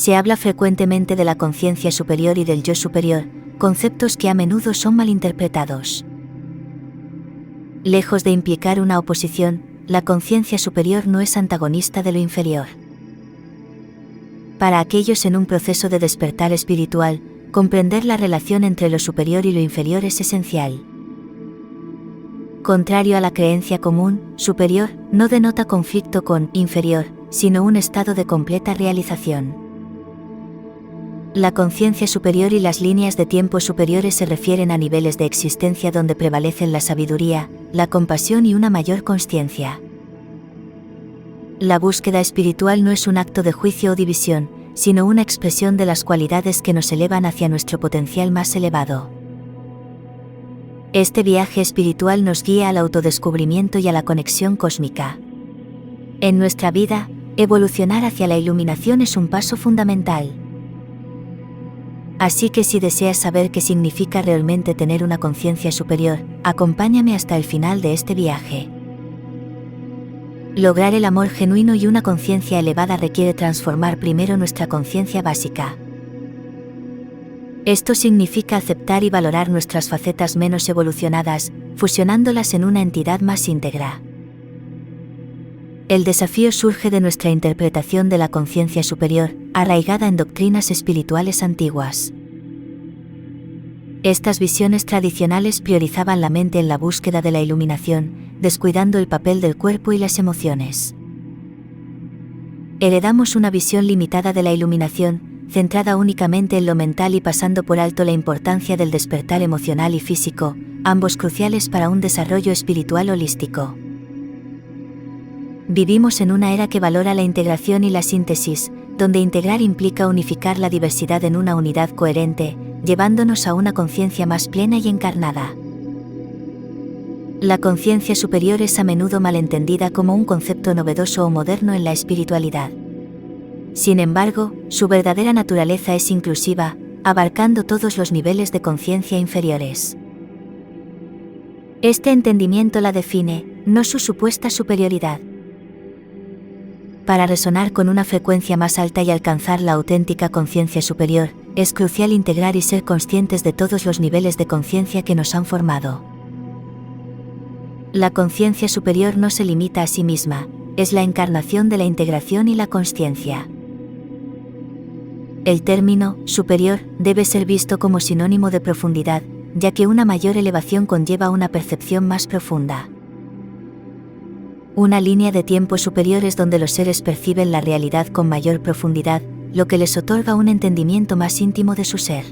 Se habla frecuentemente de la conciencia superior y del yo superior, conceptos que a menudo son malinterpretados. Lejos de implicar una oposición, la conciencia superior no es antagonista de lo inferior. Para aquellos en un proceso de despertar espiritual, comprender la relación entre lo superior y lo inferior es esencial. Contrario a la creencia común, superior no denota conflicto con inferior, sino un estado de completa realización. La conciencia superior y las líneas de tiempo superiores se refieren a niveles de existencia donde prevalecen la sabiduría, la compasión y una mayor consciencia. La búsqueda espiritual no es un acto de juicio o división, sino una expresión de las cualidades que nos elevan hacia nuestro potencial más elevado. Este viaje espiritual nos guía al autodescubrimiento y a la conexión cósmica. En nuestra vida, evolucionar hacia la iluminación es un paso fundamental. Así que si deseas saber qué significa realmente tener una conciencia superior, acompáñame hasta el final de este viaje. Lograr el amor genuino y una conciencia elevada requiere transformar primero nuestra conciencia básica. Esto significa aceptar y valorar nuestras facetas menos evolucionadas, fusionándolas en una entidad más íntegra. El desafío surge de nuestra interpretación de la conciencia superior, arraigada en doctrinas espirituales antiguas. Estas visiones tradicionales priorizaban la mente en la búsqueda de la iluminación, descuidando el papel del cuerpo y las emociones. Heredamos una visión limitada de la iluminación, centrada únicamente en lo mental y pasando por alto la importancia del despertar emocional y físico, ambos cruciales para un desarrollo espiritual holístico. Vivimos en una era que valora la integración y la síntesis, donde integrar implica unificar la diversidad en una unidad coherente, llevándonos a una conciencia más plena y encarnada. La conciencia superior es a menudo malentendida como un concepto novedoso o moderno en la espiritualidad. Sin embargo, su verdadera naturaleza es inclusiva, abarcando todos los niveles de conciencia inferiores. Este entendimiento la define, no su supuesta superioridad. Para resonar con una frecuencia más alta y alcanzar la auténtica conciencia superior, es crucial integrar y ser conscientes de todos los niveles de conciencia que nos han formado. La conciencia superior no se limita a sí misma, es la encarnación de la integración y la consciencia. El término superior debe ser visto como sinónimo de profundidad, ya que una mayor elevación conlleva una percepción más profunda. Una línea de tiempo superior es donde los seres perciben la realidad con mayor profundidad, lo que les otorga un entendimiento más íntimo de su ser.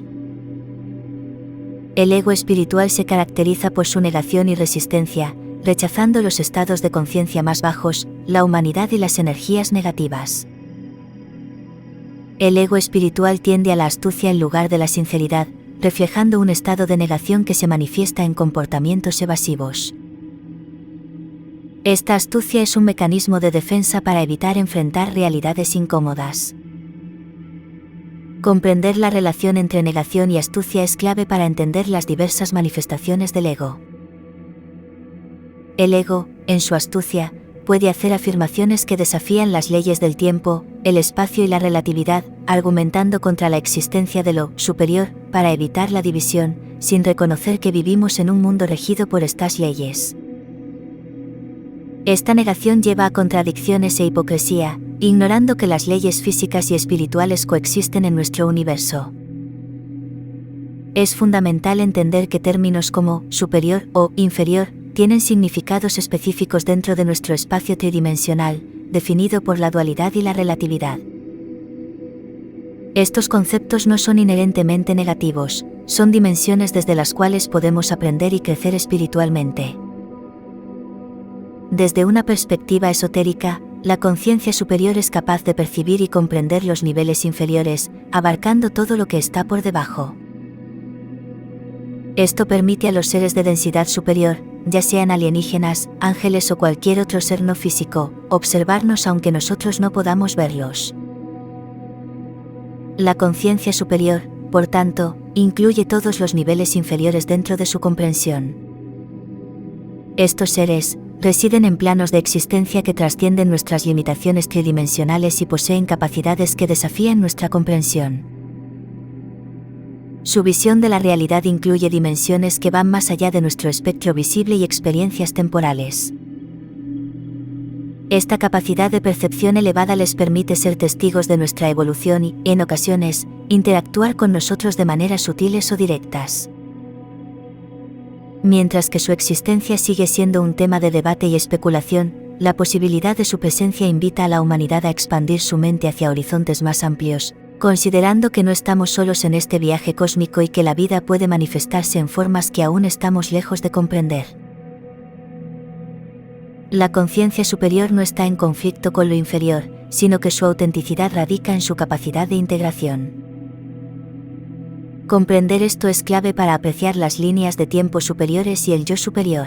El ego espiritual se caracteriza por su negación y resistencia, rechazando los estados de conciencia más bajos, la humanidad y las energías negativas. El ego espiritual tiende a la astucia en lugar de la sinceridad, reflejando un estado de negación que se manifiesta en comportamientos evasivos. Esta astucia es un mecanismo de defensa para evitar enfrentar realidades incómodas. Comprender la relación entre negación y astucia es clave para entender las diversas manifestaciones del ego. El ego, en su astucia, puede hacer afirmaciones que desafían las leyes del tiempo, el espacio y la relatividad, argumentando contra la existencia de lo superior, para evitar la división, sin reconocer que vivimos en un mundo regido por estas leyes. Esta negación lleva a contradicciones e hipocresía, ignorando que las leyes físicas y espirituales coexisten en nuestro universo. Es fundamental entender que términos como superior o inferior tienen significados específicos dentro de nuestro espacio tridimensional, definido por la dualidad y la relatividad. Estos conceptos no son inherentemente negativos, son dimensiones desde las cuales podemos aprender y crecer espiritualmente. Desde una perspectiva esotérica, la conciencia superior es capaz de percibir y comprender los niveles inferiores, abarcando todo lo que está por debajo. Esto permite a los seres de densidad superior, ya sean alienígenas, ángeles o cualquier otro ser no físico, observarnos aunque nosotros no podamos verlos. La conciencia superior, por tanto, incluye todos los niveles inferiores dentro de su comprensión. Estos seres residen en planos de existencia que trascienden nuestras limitaciones tridimensionales y poseen capacidades que desafían nuestra comprensión. Su visión de la realidad incluye dimensiones que van más allá de nuestro espectro visible y experiencias temporales. Esta capacidad de percepción elevada les permite ser testigos de nuestra evolución y, en ocasiones, interactuar con nosotros de maneras sutiles o directas. Mientras que su existencia sigue siendo un tema de debate y especulación, la posibilidad de su presencia invita a la humanidad a expandir su mente hacia horizontes más amplios, considerando que no estamos solos en este viaje cósmico y que la vida puede manifestarse en formas que aún estamos lejos de comprender. La conciencia superior no está en conflicto con lo inferior, sino que su autenticidad radica en su capacidad de integración. Comprender esto es clave para apreciar las líneas de tiempo superiores y el yo superior.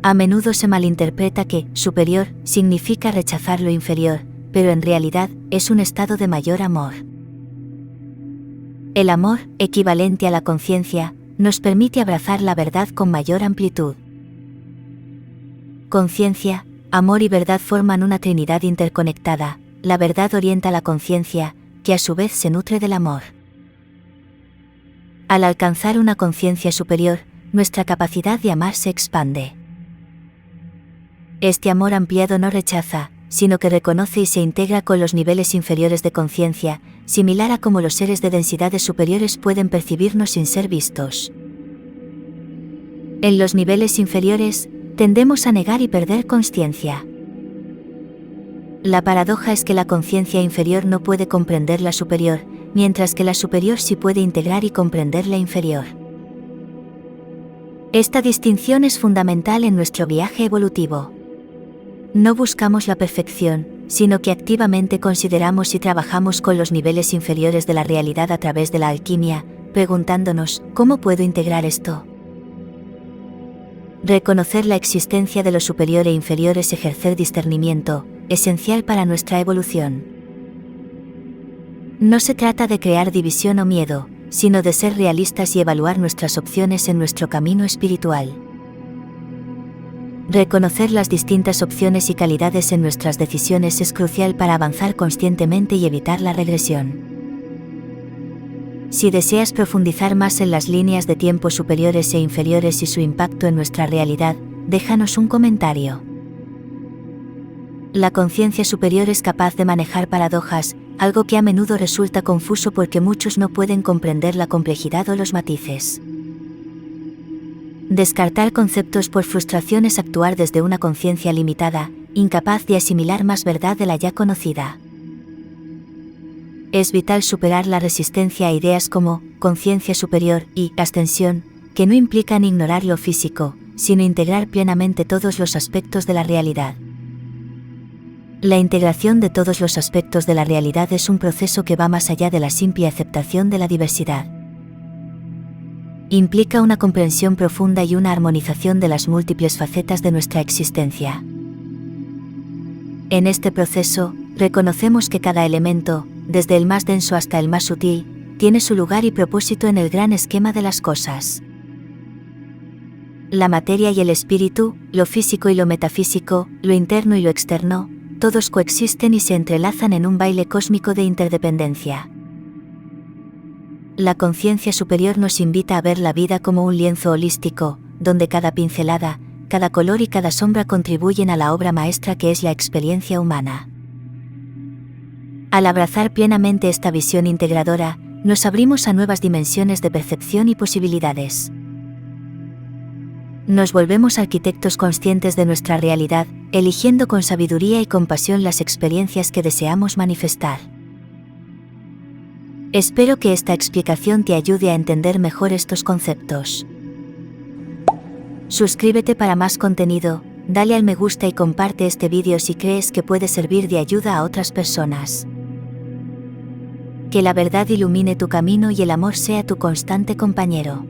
A menudo se malinterpreta que superior significa rechazar lo inferior, pero en realidad es un estado de mayor amor. El amor, equivalente a la conciencia, nos permite abrazar la verdad con mayor amplitud. Conciencia, amor y verdad forman una trinidad interconectada. La verdad orienta la conciencia, que a su vez se nutre del amor. Al alcanzar una conciencia superior, nuestra capacidad de amar se expande. Este amor ampliado no rechaza, sino que reconoce y se integra con los niveles inferiores de conciencia, similar a cómo los seres de densidades superiores pueden percibirnos sin ser vistos. En los niveles inferiores, tendemos a negar y perder consciencia. La paradoja es que la conciencia inferior no puede comprender la superior, mientras que la superior sí puede integrar y comprender la inferior. Esta distinción es fundamental en nuestro viaje evolutivo. No buscamos la perfección, sino que activamente consideramos y trabajamos con los niveles inferiores de la realidad a través de la alquimia, preguntándonos, ¿cómo puedo integrar esto? Reconocer la existencia de lo superior e inferior es ejercer discernimiento, esencial para nuestra evolución. No se trata de crear división o miedo, sino de ser realistas y evaluar nuestras opciones en nuestro camino espiritual. Reconocer las distintas opciones y calidades en nuestras decisiones es crucial para avanzar conscientemente y evitar la regresión. Si deseas profundizar más en las líneas de tiempo superiores e inferiores y su impacto en nuestra realidad, déjanos un comentario. La conciencia superior es capaz de manejar paradojas, algo que a menudo resulta confuso porque muchos no pueden comprender la complejidad o los matices. Descartar conceptos por frustración es actuar desde una conciencia limitada, incapaz de asimilar más verdad de la ya conocida. Es vital superar la resistencia a ideas como conciencia superior y ascensión, que no implican ignorar lo físico, sino integrar plenamente todos los aspectos de la realidad. La integración de todos los aspectos de la realidad es un proceso que va más allá de la simple aceptación de la diversidad. Implica una comprensión profunda y una armonización de las múltiples facetas de nuestra existencia. En este proceso, reconocemos que cada elemento, desde el más denso hasta el más sutil, tiene su lugar y propósito en el gran esquema de las cosas. La materia y el espíritu, lo físico y lo metafísico, lo interno y lo externo, todos coexisten y se entrelazan en un baile cósmico de interdependencia. La conciencia superior nos invita a ver la vida como un lienzo holístico, donde cada pincelada, cada color y cada sombra contribuyen a la obra maestra que es la experiencia humana. Al abrazar plenamente esta visión integradora, nos abrimos a nuevas dimensiones de percepción y posibilidades. Nos volvemos arquitectos conscientes de nuestra realidad, eligiendo con sabiduría y compasión las experiencias que deseamos manifestar. Espero que esta explicación te ayude a entender mejor estos conceptos. Suscríbete para más contenido, dale al me gusta y comparte este vídeo si crees que puede servir de ayuda a otras personas. Que la verdad ilumine tu camino y el amor sea tu constante compañero.